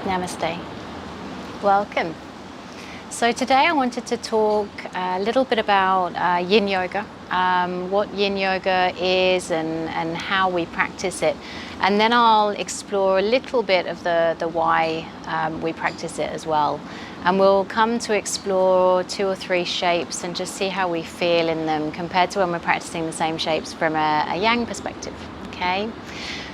Namaste. Welcome. So today I wanted to talk a little bit about Yin Yoga, what Yin Yoga is and how we practice it. And then I'll explore a little bit of the why we practice it as well. And we'll come to explore 2 or 3 shapes and just see how we feel in them compared to when we're practicing the same shapes from a Yang perspective, okay?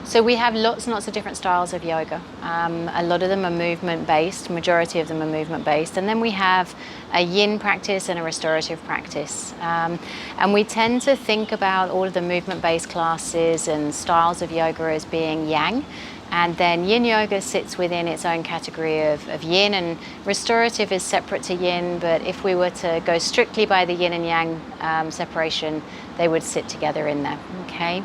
So we have lots and lots of different styles of yoga. A lot of them are movement-based, majority of them are movement-based. And then we have a yin practice and a restorative practice. And we tend to think about all of the movement-based classes and styles of yoga as being yang. And then yin yoga sits within its own category of yin, and restorative is separate to yin, but if we were to go strictly by the yin and yang separation, they would sit together in there, okay?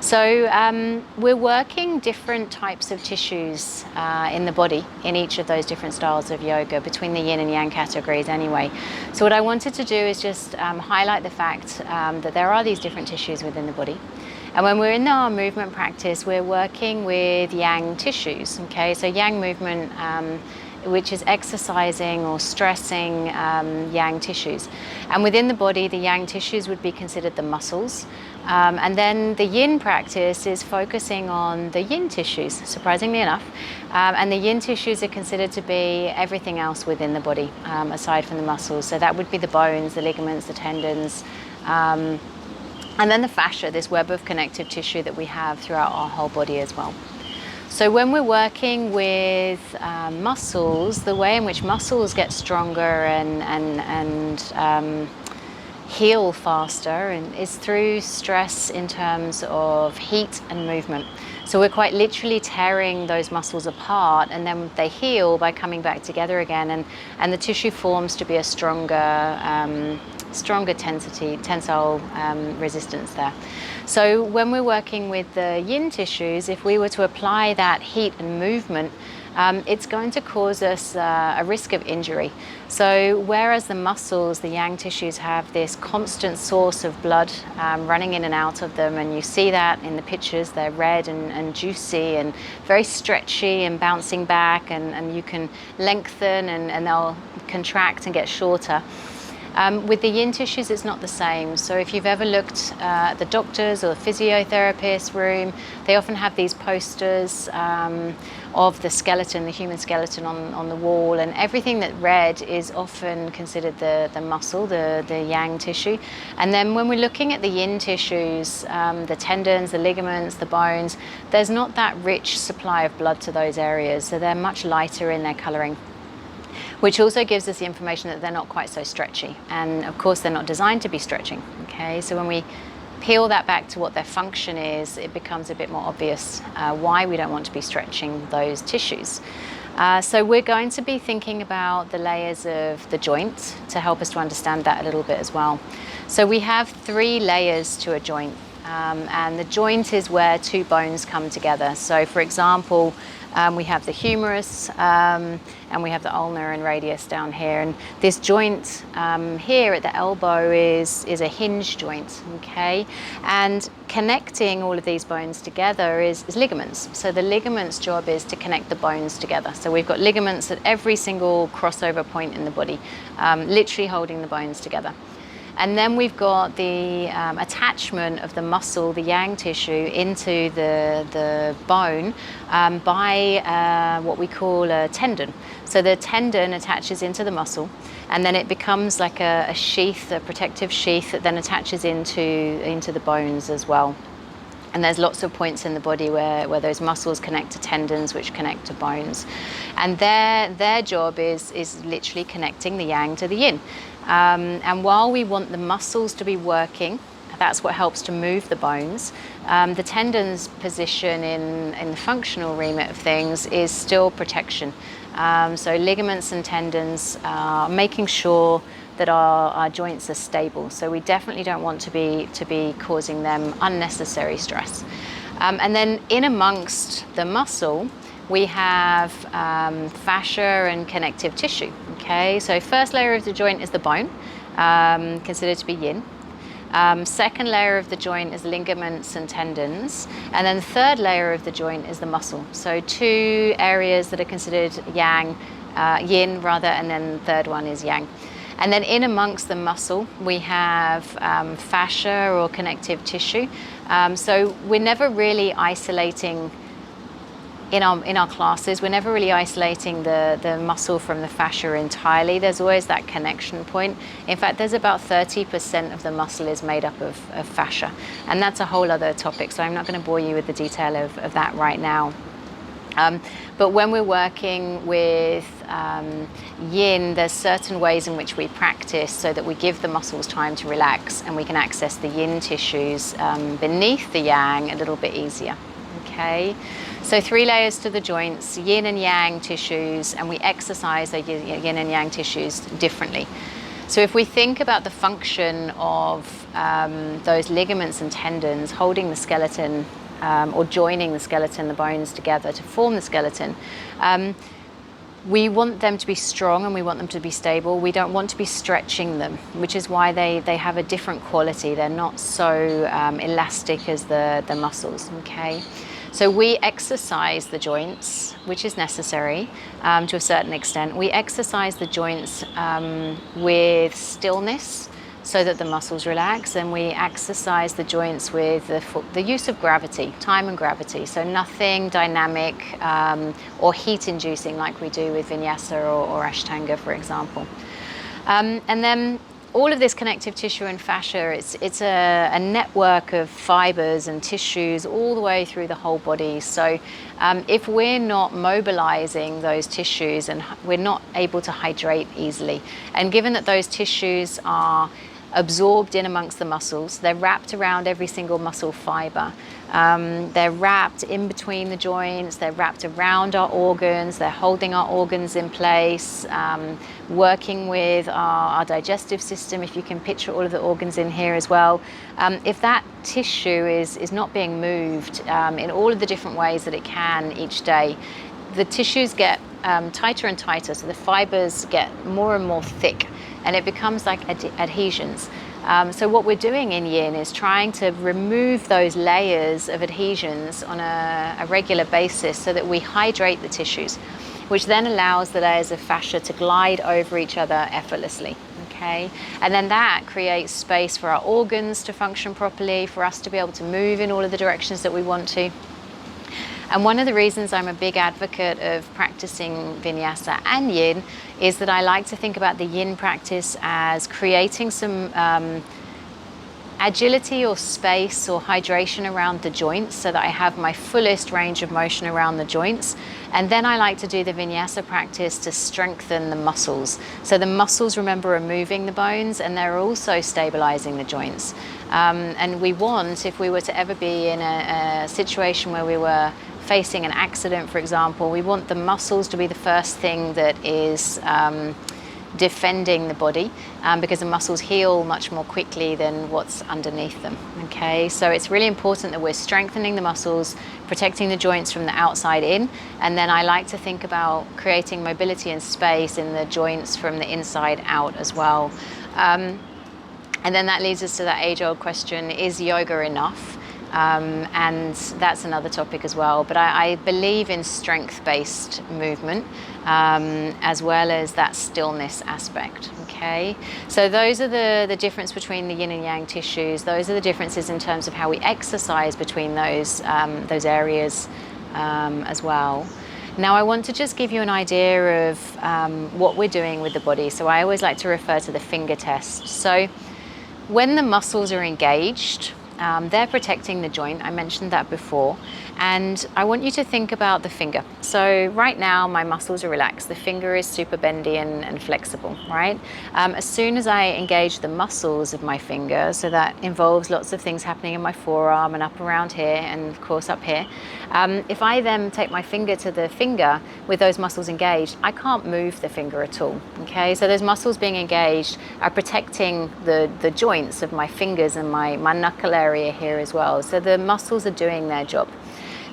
So we're working different types of tissues in the body in each of those different styles of yoga between the yin and yang categories anyway. So what I wanted to do is just highlight the fact that there are these different tissues within the body. And when we're in our movement practice, we're working with yang tissues, okay? So yang movement, which is exercising or stressing yang tissues. And within the body, the yang tissues would be considered the muscles. And then the yin practice is focusing on the yin tissues, surprisingly enough. And the yin tissues are considered to be everything else within the body, aside from the muscles. So that would be the bones, the ligaments, the tendons, and then the fascia, this web of connective tissue that we have throughout our whole body as well. So when we're working with muscles, the way in which muscles get stronger and heal faster is through stress in terms of heat and movement. So we're quite literally tearing those muscles apart, and then they heal by coming back together again, and the tissue forms to be a stronger tensile resistance there. So when we're working with the yin tissues, if we were to apply that heat and movement, it's going to cause us a risk of injury. So whereas the muscles, the yang tissues, have this constant source of blood running in and out of them, and you see that in the pictures, they're red and juicy and very stretchy and bouncing back, and you can lengthen and they'll contract and get shorter. With the yin tissues, it's not the same. So if you've ever looked at the doctors or the physiotherapist room, they often have these posters of the skeleton, the human skeleton on the wall, and everything that red is often considered the muscle, the yang tissue. And then when we're looking at the yin tissues, the tendons, the ligaments, the bones, there's not that rich supply of blood to those areas, so they're much lighter in their colouring, which also gives us the information that they're not quite so stretchy. And of course, they're not designed to be stretching, okay? So when we peel that back to what their function is, it becomes a bit more obvious why we don't want to be stretching those tissues. So we're going to be thinking about the layers of the joint to help us to understand that a little bit as well. So we have 3 layers to a joint, and the joint is where 2 bones come together. So for example, we have the humerus and we have the ulnar and radius down here, and this joint here at the elbow is a hinge joint, okay? And connecting all of these bones together is ligaments. So the ligaments' job is to connect the bones together. So we've got ligaments at every single crossover point in the body, literally holding the bones together. And then we've got the attachment of the muscle, the yang tissue, into the bone by what we call a tendon. So the tendon attaches into the muscle, and then it becomes like a sheath, a protective sheath that then attaches into the bones as well. And there's lots of points in the body where those muscles connect to tendons, which connect to bones. And their job is literally connecting the yang to the yin. And while we want the muscles to be working, that's what helps to move the bones. The tendon's position in the functional remit of things is still protection. So ligaments and tendons are making sure that our joints are stable. So we definitely don't want to be causing them unnecessary stress. And then in amongst the muscle, we have fascia and connective tissue, okay? So first layer of the joint is the bone, considered to be yin. Second layer of the joint is ligaments and tendons. And then the third layer of the joint is the muscle. So two areas that are considered yin rather, and then the third one is yang. And then in amongst the muscle, we have fascia or connective tissue. So we're never really isolating, in our classes, we're never really isolating the muscle from the fascia entirely. There's always that connection point. In fact, there's about 30% of the muscle is made up of fascia. And that's a whole other topic, so I'm not going to bore you with the detail of that right now. But when we're working with yin, there's certain ways in which we practice so that we give the muscles time to relax and we can access the yin tissues beneath the yang a little bit easier. Okay, so 3 layers to the joints, yin and yang tissues, and we exercise the yin and yang tissues differently. So if we think about the function of those ligaments and tendons holding the skeleton or joining the skeleton, the bones together to form the skeleton, we want them to be strong and we want them to be stable. We don't want to be stretching them, which is why they have a different quality. They're not so elastic as the muscles, okay? So we exercise the joints, which is necessary to a certain extent. We exercise the joints with stillness so that the muscles relax, and we exercise the joints with the use of gravity, time and gravity. So nothing dynamic or heat-inducing like we do with vinyasa or ashtanga, for example. And then all of this connective tissue and fascia, it's a network of fibers and tissues all the way through the whole body. So if we're not mobilizing those tissues, and we're not able to hydrate easily, and given that those tissues are absorbed in amongst the muscles, they're wrapped around every single muscle fiber. They're wrapped in between the joints, they're wrapped around our organs, they're holding our organs in place, working with our digestive system, if you can picture all of the organs in here as well. If that tissue is not being moved in all of the different ways that it can each day, the tissues get tighter and tighter, so the fibers get more and more thick, and it becomes like adhesions. So what we're doing in yin is trying to remove those layers of adhesions on a regular basis so that we hydrate the tissues, which then allows the layers of fascia to glide over each other effortlessly. Okay? And then that creates space for our organs to function properly, for us to be able to move in all of the directions that we want to. And one of the reasons I'm a big advocate of practicing vinyasa and yin is that I like to think about the yin practice as creating some agility or space or hydration around the joints so that I have my fullest range of motion around the joints. And then I like to do the vinyasa practice to strengthen the muscles. So the muscles, remember, are moving the bones and they're also stabilizing the joints. And we want, if we were to ever be in a situation where we were facing an accident, for example, we want the muscles to be the first thing that is defending the body, because the muscles heal much more quickly than what's underneath them. Okay, so it's really important that we're strengthening the muscles, protecting the joints from the outside in, and then I like to think about creating mobility and space in the joints from the inside out as well. And then that leads us to that age-old question, is yoga enough? And that's another topic as well. But I believe in strength-based movement as well as that stillness aspect. Okay, so those are the difference between the yin and yang tissues. Those are the differences in terms of how we exercise between those areas as well. Now I want to just give you an idea of what we're doing with the body. So I always like to refer to the finger test. So when the muscles are engaged, they're protecting the joint. I mentioned that before. And I want you to think about the finger. So right now my muscles are relaxed. The finger is super bendy and flexible, right? As soon as I engage the muscles of my finger, so that involves lots of things happening in my forearm and up around here and of course up here. If I then take my finger to the finger with those muscles engaged, I can't move the finger at all, okay? So those muscles being engaged are protecting the joints of my fingers and my knuckle area here as well. So the muscles are doing their job.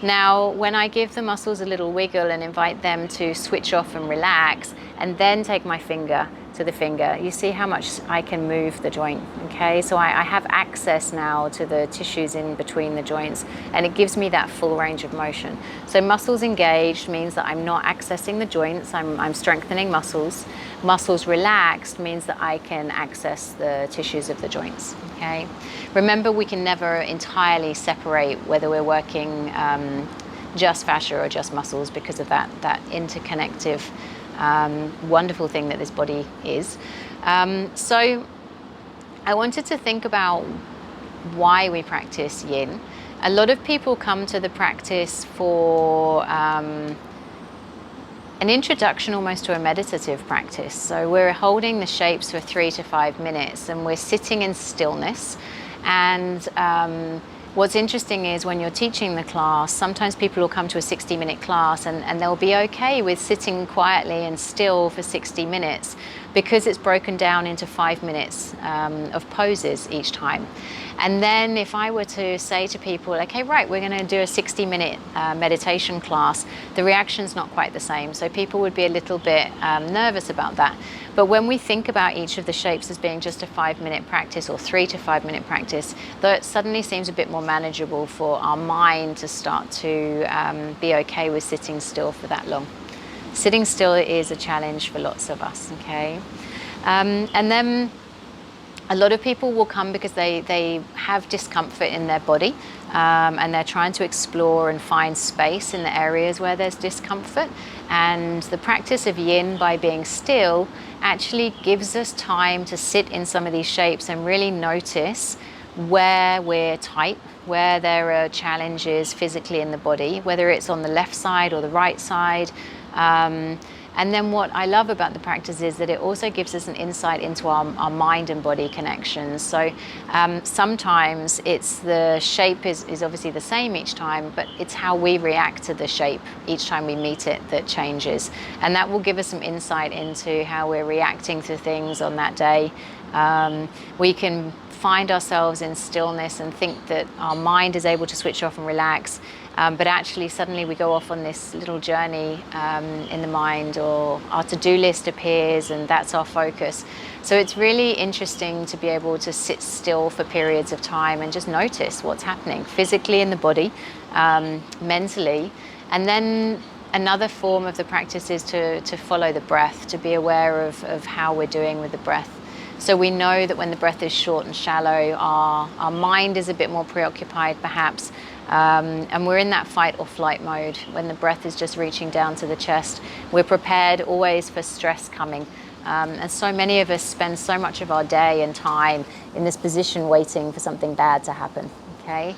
Now, when I give the muscles a little wiggle and invite them to switch off and relax, and then take my finger to the finger, you see how much I can move the joint, okay? So I have access now to the tissues in between the joints, and it gives me that full range of motion. So muscles engaged means that I'm not accessing the joints, I'm strengthening muscles. Muscles relaxed means that I can access the tissues of the joints, okay? Remember, we can never entirely separate whether we're working just fascia or just muscles because of that interconnective wonderful thing that this body is. So I wanted to think about why we practice yin. A lot of people come to the practice for an introduction almost to a meditative practice. So we're holding the shapes for 3 to 5 minutes and we're sitting in stillness. And what's interesting is when you're teaching the class, sometimes people will come to a 60-minute class and they'll be okay with sitting quietly and still for 60 minutes because it's broken down into 5 minutes of poses each time. And then if I were to say to people, okay, right, we're going to do a 60-minute meditation class, the reaction's not quite the same. So people would be a little bit nervous about that. But when we think about each of the shapes as being just a 5-minute practice or 3 to 5 minute practice, that suddenly seems a bit more manageable for our mind to start to be okay with sitting still for that long. Sitting still is a challenge for lots of us, okay? And then a lot of people will come because they have discomfort in their body and they're trying to explore and find space in the areas where there's discomfort. And the practice of yin, by being still, actually gives us time to sit in some of these shapes and really notice where we're tight, where there are challenges physically in the body, whether it's on the left side or the right side. And then what I love about the practice is that it also gives us an insight into our mind and body connections. So sometimes it's the shape is obviously the same each time, but it's how we react to the shape each time we meet it that changes. And that will give us some insight into how we're reacting to things on that day. We can find ourselves in stillness and think that our mind is able to switch off and relax. But actually suddenly we go off on this little journey in the mind, or our to-do list appears and that's our focus. So it's really interesting to be able to sit still for periods of time and just notice what's happening physically in the body, mentally. And then another form of the practice is to follow the breath, to be aware of how we're doing with the breath. So we know that when the breath is short and shallow, our mind is a bit more preoccupied perhaps, and we're in that fight or flight mode. When the breath is just reaching down to the chest, we're prepared always for stress coming. And so many of us spend so much of our day and time in this position waiting for something bad to happen, okay?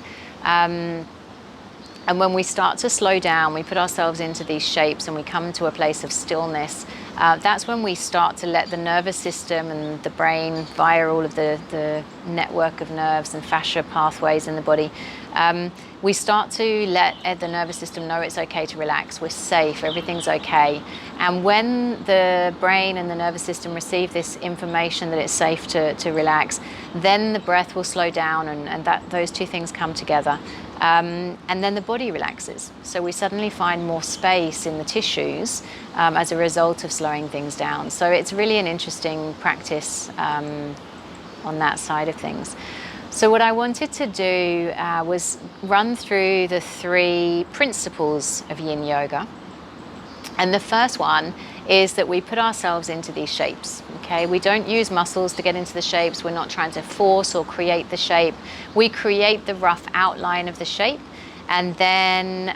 And when we start to slow down, we put ourselves into these shapes and we come to a place of stillness, that's when we start to let the nervous system and the brain, via all of the network of nerves and fascia pathways in the body, we start to let the nervous system know it's okay to relax, we're safe, everything's okay. And when the brain and the nervous system receive this information that it's safe to relax, then the breath will slow down and those two things come together. And then the body relaxes. So we suddenly find more space in the tissues as a result of slowing things down. So it's really an interesting practice on that side of things. So what I wanted to do was run through the 3 principles of Yin Yoga. And the first one is that we put ourselves into these shapes, okay? We don't use muscles to get into the shapes. We're not trying to force or create the shape. We create the rough outline of the shape, and then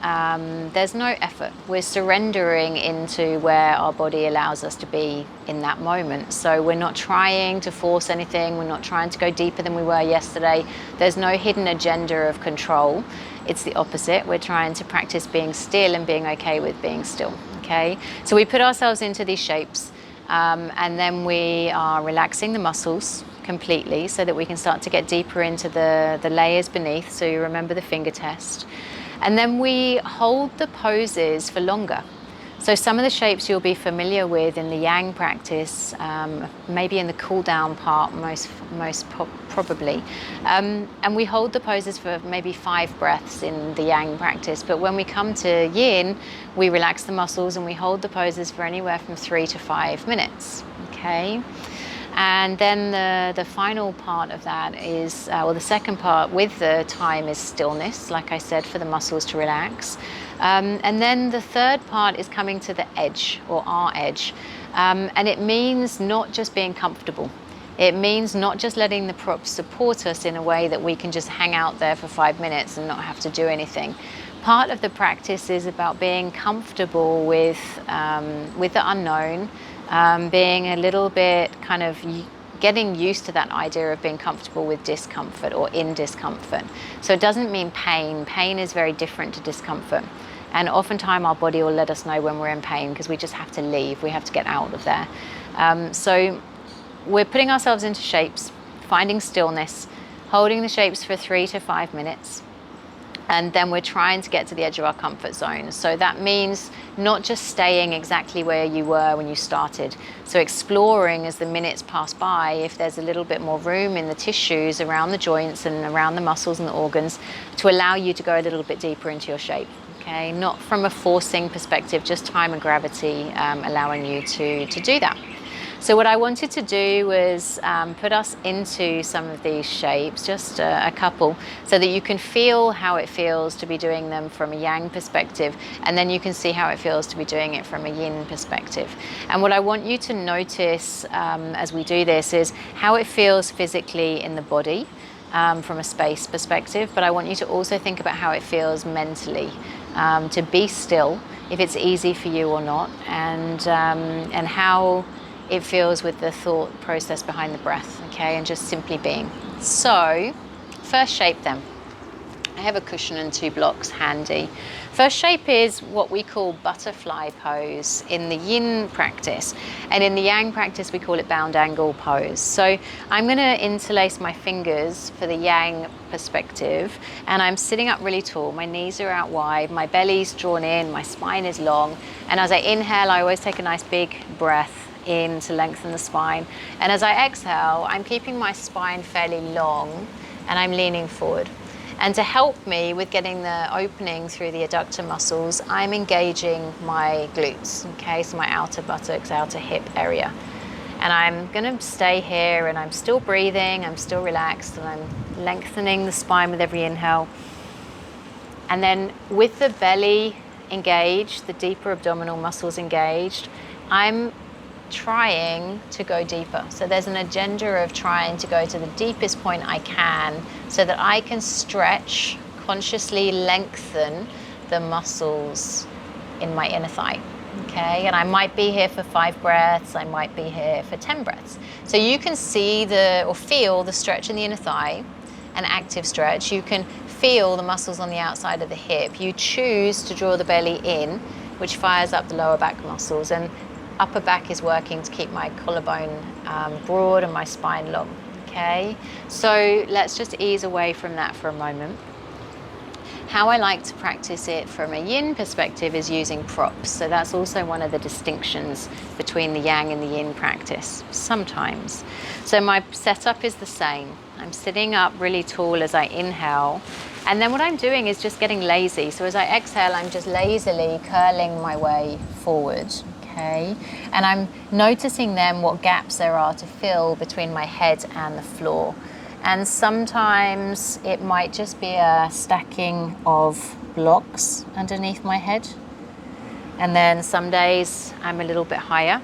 there's no effort. We're surrendering into where our body allows us to be in that moment. So we're not trying to force anything. We're not trying to go deeper than we were yesterday. There's no hidden agenda of control. It's the opposite. We're trying to practice being still and being okay with being still. Okay, so we put ourselves into these shapes and then we are relaxing the muscles completely so that we can start to get deeper into the layers beneath. So you remember the finger test. And then we hold the poses for longer. So some of the shapes you'll be familiar with in the Yang practice, maybe in the cool down part probably. And we hold the poses for maybe 5 breaths in the Yang practice. But when we come to Yin, we relax the muscles and we hold the poses for anywhere from 3 to 5 minutes. Okay. And then the final part of that is, or the second part with the time, is stillness, like I said, for the muscles to relax. And then the third part is coming to the edge, or our edge. And it means not just being comfortable. It means not just letting the props support us in a way that we can just hang out there for 5 minutes and not have to do anything. Part of the practice is about being comfortable with the unknown, being a little bit kind of getting used to that idea of being comfortable with discomfort or in discomfort. So it doesn't mean pain. Pain is very different to discomfort. And oftentimes our body will let us know when we're in pain because we just have to leave. We have to get out of there. So we're putting ourselves into shapes, finding stillness, holding the shapes for 3 to 5 minutes. And then we're trying to get to the edge of our comfort zone. So that means not just staying exactly where you were when you started. So exploring as the minutes pass by, if there's a little bit more room in the tissues around the joints and around the muscles and the organs to allow you to go a little bit deeper into your shape. Okay, not from a forcing perspective, just time and gravity allowing you to do that. So what I wanted to do was put us into some of these shapes, just a couple, so that you can feel how it feels to be doing them from a Yang perspective, and then you can see how it feels to be doing it from a Yin perspective. And what I want you to notice as we do this is how it feels physically in the body from a space perspective, but I want you to also think about how it feels mentally, to be still, if it's easy for you or not, and how it feels with the thought process behind the breath, okay, and just simply being. So, first shape then. I have a cushion and 2 blocks handy. First shape is what we call butterfly pose in the Yin practice. And in the Yang practice, we call it bound angle pose. So I'm going to interlace my fingers for the Yang perspective. And I'm sitting up really tall. My knees are out wide. My belly's drawn in. My spine is long. And as I inhale, I always take a nice big breath in to lengthen the spine. And as I exhale, I'm keeping my spine fairly long and I'm leaning forward. And to help me with getting the opening through the adductor muscles, I'm engaging my glutes, okay, so my outer buttocks, outer hip area. And I'm gonna stay here and I'm still breathing, I'm still relaxed, and I'm lengthening the spine with every inhale. And then with the belly engaged, the deeper abdominal muscles engaged, I'm trying to go deeper. So there's an agenda of trying to go to the deepest point I can so that I can stretch, consciously lengthen the muscles in my inner thigh. Okay, and I might be here for 5 breaths, I might be here for 10 breaths. So you can see or feel the stretch in the inner thigh, an active stretch. You can feel the muscles on the outside of the hip. You choose to draw the belly in, which fires up the lower back muscles, and upper back is working to keep my collarbone broad and my spine long, okay? So let's just ease away from that for a moment. How I like to practice it from a Yin perspective is using props. So that's also one of the distinctions between the Yang and the Yin practice, sometimes. So my setup is the same. I'm sitting up really tall as I inhale. And then what I'm doing is just getting lazy. So as I exhale, I'm just lazily curling my way forward. Okay, and I'm noticing then what gaps there are to fill between my head and the floor. And sometimes it might just be a stacking of blocks underneath my head. And then some days I'm a little bit higher.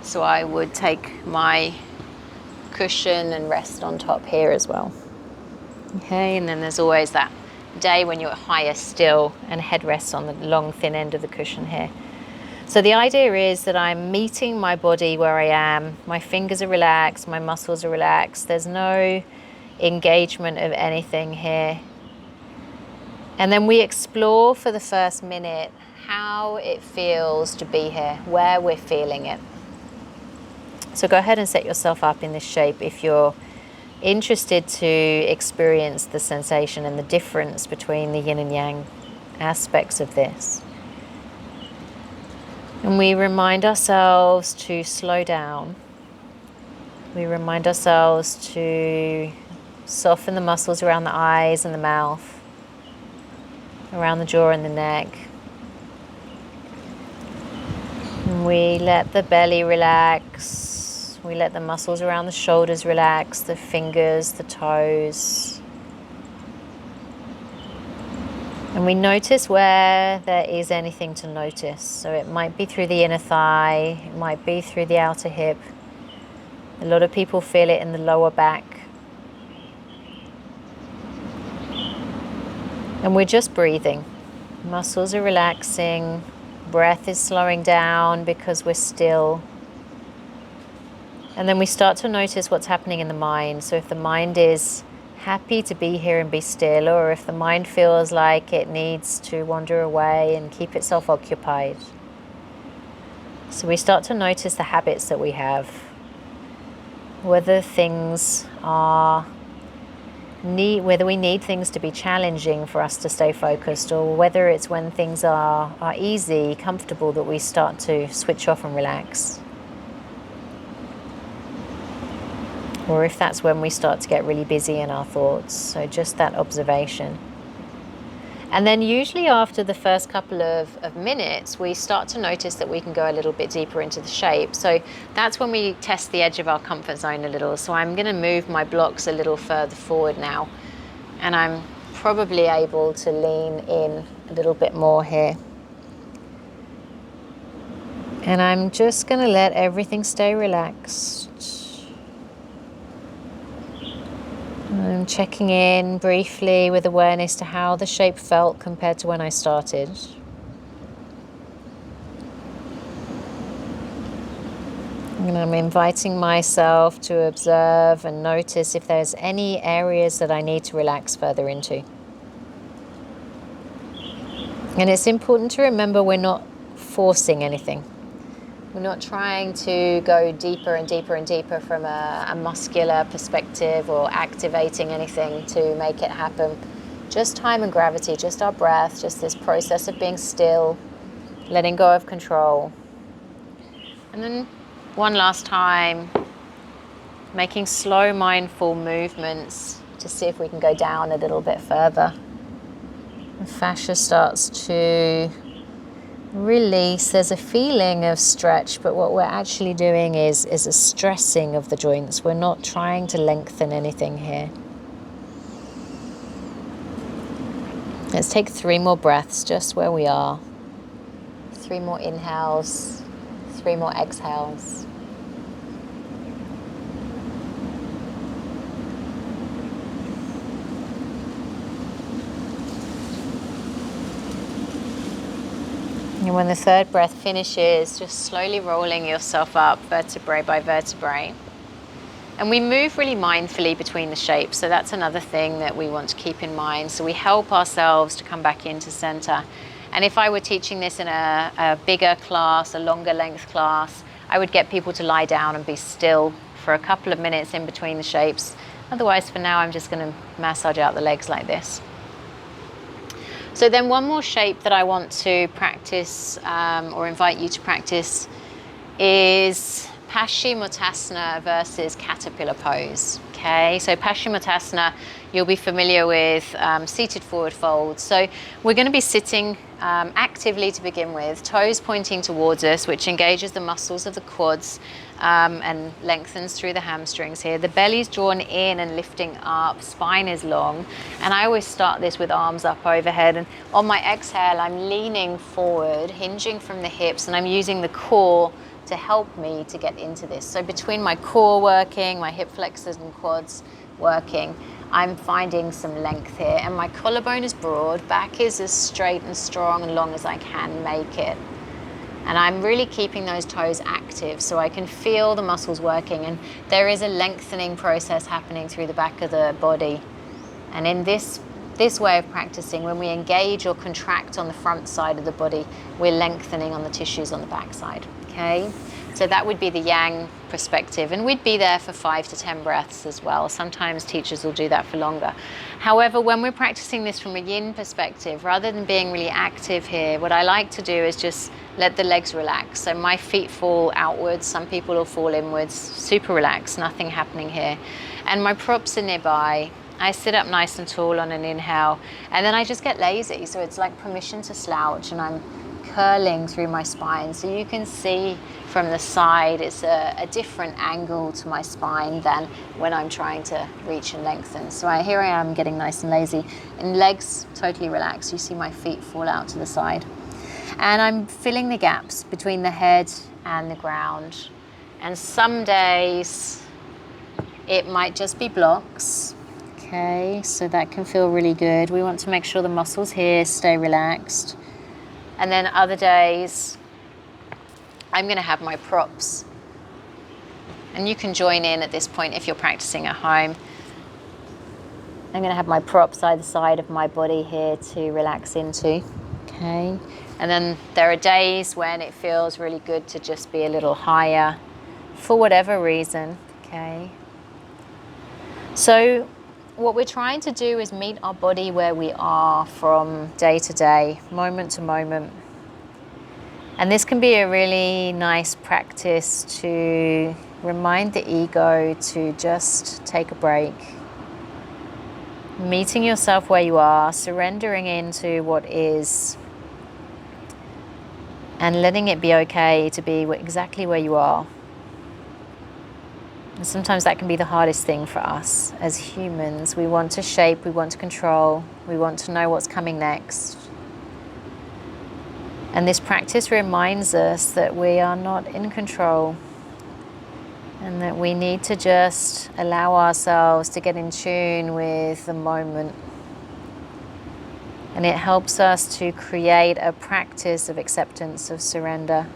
So I would take my cushion and rest on top here as well. Okay, and then there's always that day when you're higher still and head rests on the long thin end of the cushion here. So the idea is that I'm meeting my body where I am. My fingers are relaxed, my muscles are relaxed. There's no engagement of anything here. And then we explore for the first minute how it feels to be here, where we're feeling it. So go ahead and set yourself up in this shape if you're interested to experience the sensation and the difference between the Yin and Yang aspects of this. And we remind ourselves to slow down. We remind ourselves to soften the muscles around the eyes and the mouth, around the jaw and the neck. And we let the belly relax. We let the muscles around the shoulders relax, the fingers, the toes. And we notice where there is anything to notice. So it might be through the inner thigh, it might be through the outer hip. A lot of people feel it in the lower back. And we're just breathing. Muscles are relaxing, breath is slowing down because we're still. And then we start to notice what's happening in the mind. So if the mind is happy to be here and be still, or if the mind feels like it needs to wander away and keep itself occupied. So we start to notice the habits that we have, whether things are whether we need things to be challenging for us to stay focused, or whether it's when things are easy, comfortable, that we start to switch off and relax. Or if that's when we start to get really busy in our thoughts. So just that observation. And then usually after the first couple of minutes, we start to notice that we can go a little bit deeper into the shape. So that's when we test the edge of our comfort zone a little. So I'm going to move my blocks a little further forward now. And I'm probably able to lean in a little bit more here. And I'm just going to let everything stay relaxed. I'm checking in briefly with awareness to how the shape felt compared to when I started. And I'm inviting myself to observe and notice if there's any areas that I need to relax further into. And it's important to remember we're not forcing anything. We're not trying to go deeper and deeper and deeper from a muscular perspective, or activating anything to make it happen. Just time and gravity, just our breath, just this process of being still, letting go of control. And then one last time, making slow, mindful movements to see if we can go down a little bit further. The fascia starts to release. There's a feeling of stretch, but what we're actually doing is a stressing of the joints. We're not trying to lengthen anything here. Let's take 3 more breaths just where we are. 3 more inhales, 3 more exhales. And when the third breath finishes, just slowly rolling yourself up vertebrae by vertebrae. And we move really mindfully between the shapes. So that's another thing that we want to keep in mind. So we help ourselves to come back into center. And if I were teaching this in a bigger class, a longer length class, I would get people to lie down and be still for a couple of minutes in between the shapes. Otherwise, for now, I'm just going to massage out the legs like this. So then one more shape that I want to practice, or invite you to practice, is pashimotasana versus caterpillar pose. Okay, so pashimotasana, you'll be familiar with seated forward fold. So we're going to be sitting actively to begin with, toes pointing towards us, which engages the muscles of the quads and lengthens through the hamstrings here. The belly's drawn in and lifting up, spine is long. And I always start this with arms up overhead. And on my exhale, I'm leaning forward, hinging from the hips, and I'm using the core to help me to get into this. So between my core working, my hip flexors and quads working, I'm finding some length here. And my collarbone is broad, back is as straight and strong and long as I can make it. And I'm really keeping those toes active so I can feel the muscles working. And there is a lengthening process happening through the back of the body. And in this way of practicing, when we engage or contract on the front side of the body, we're lengthening on the tissues on the back side. Okay, So that would be the yang perspective, and we'd be there for 5 to 10 breaths as well. Sometimes teachers will do that for longer. However, when we're practicing this from a yin perspective, rather than being really active here, what I like to do is just let the legs relax. So my feet fall outwards, some people will fall inwards, super relaxed, nothing happening here. And my props are nearby. I sit up nice and tall on an inhale, and then I just get lazy. So it's like permission to slouch, and I'm curling through my spine. So you can see from the side, it's a different angle to my spine than when I'm trying to reach and lengthen. So here I am getting nice and lazy, and legs totally relaxed. You see my feet fall out to the side. And I'm filling the gaps between the head and the ground. And some days it might just be blocks. Okay, so that can feel really good. We want to make sure the muscles here stay relaxed. And then other days, I'm going to have my props. And you can join in at this point if you're practicing at home. I'm going to have my props either side of my body here to relax into. Okay. And then there are days when it feels really good to just be a little higher for whatever reason. Okay. So what we're trying to do is meet our body where we are from day to day, moment to moment. And this can be a really nice practice to remind the ego to just take a break. Meeting yourself where you are, surrendering into what is, and letting it be okay to be exactly where you are. And sometimes that can be the hardest thing for us as humans. We want to shape, we want to control, we want to know what's coming next. And this practice reminds us that we are not in control, and that we need to just allow ourselves to get in tune with the moment. And it helps us to create a practice of acceptance, of surrender.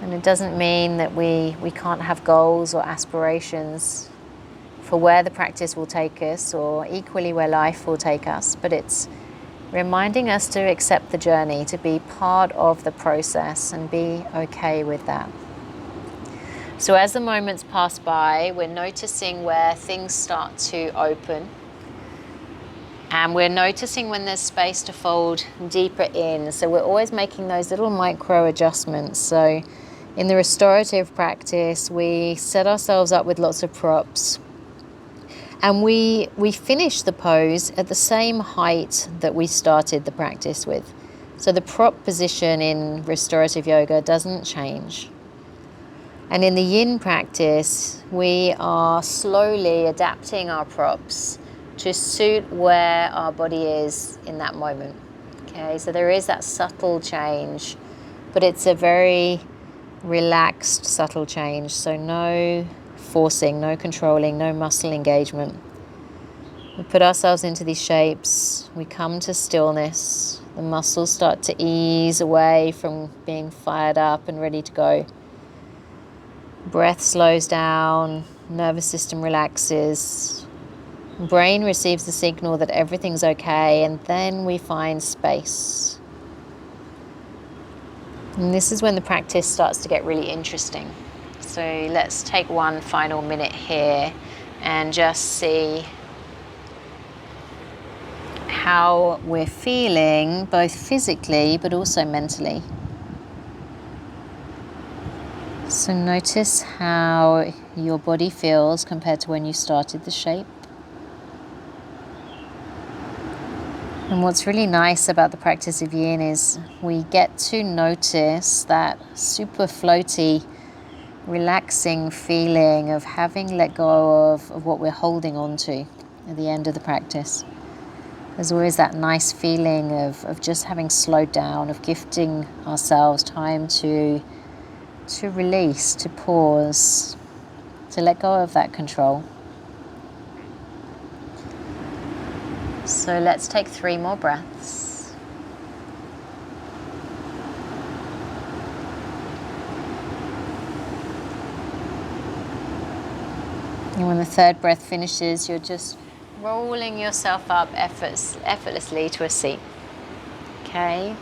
And it doesn't mean that we can't have goals or aspirations for where the practice will take us, or equally where life will take us, but it's reminding us to accept the journey, to be part of the process and be okay with that. So as the moments pass by, we're noticing where things start to open. And we're noticing when there's space to fold deeper in. So we're always making those little micro adjustments. So in the restorative practice, we set ourselves up with lots of props. And we finish the pose at the same height that we started the practice with. So the prop position in restorative yoga doesn't change. And in the yin practice, we are slowly adapting our props to suit where our body is in that moment. Okay, so there is that subtle change, but it's a very relaxed, subtle change. So no forcing, no controlling, no muscle engagement. We put ourselves into these shapes, we come to stillness, the muscles start to ease away from being fired up and ready to go. Breath slows down, nervous system relaxes, brain receives the signal that everything's okay, and then we find space. And this is when the practice starts to get really interesting. So let's take one final minute here and just see how we're feeling, both physically but also mentally. So notice how your body feels compared to when you started the shape. And what's really nice about the practice of yin is we get to notice that super floaty, relaxing feeling of having let go of what we're holding on to at the end of the practice. There's always that nice feeling of just having slowed down, of gifting ourselves time to release, to pause, to let go of that control. So let's take 3 more breaths. And when the 3rd breath finishes, you're just rolling yourself up effortlessly to a seat. Okay?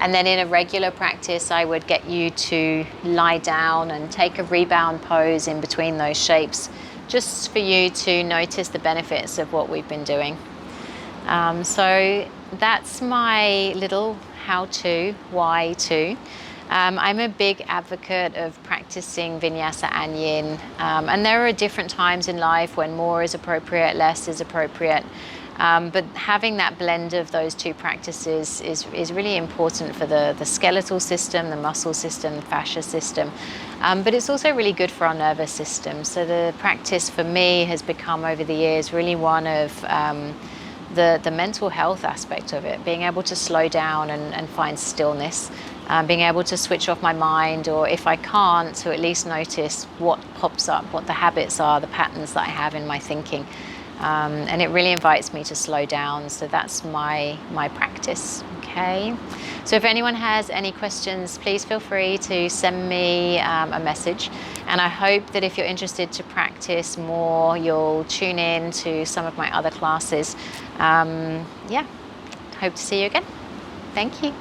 And then in a regular practice, I would get you to lie down and take a rebound pose in between those shapes, just for you to notice the benefits of what we've been doing. So that's my little how-to, why-to. I'm a big advocate of practicing vinyasa and yin, and there are different times in life when more is appropriate, less is appropriate. But having that blend of those two practices is really important for the skeletal system, the muscle system, the fascia system. But it's also really good for our nervous system. So the practice for me has become over the years really one of the mental health aspect of it, being able to slow down and find stillness, being able to switch off my mind, or if I can't, to at least notice what pops up, what the habits are, the patterns that I have in my thinking. And it really invites me to slow down. So that's my practice. Okay. So if anyone has any questions, please feel free to send me a message. And I hope that if you're interested to practice more, you'll tune in to some of my other classes. Yeah, hope to see you again. Thank you.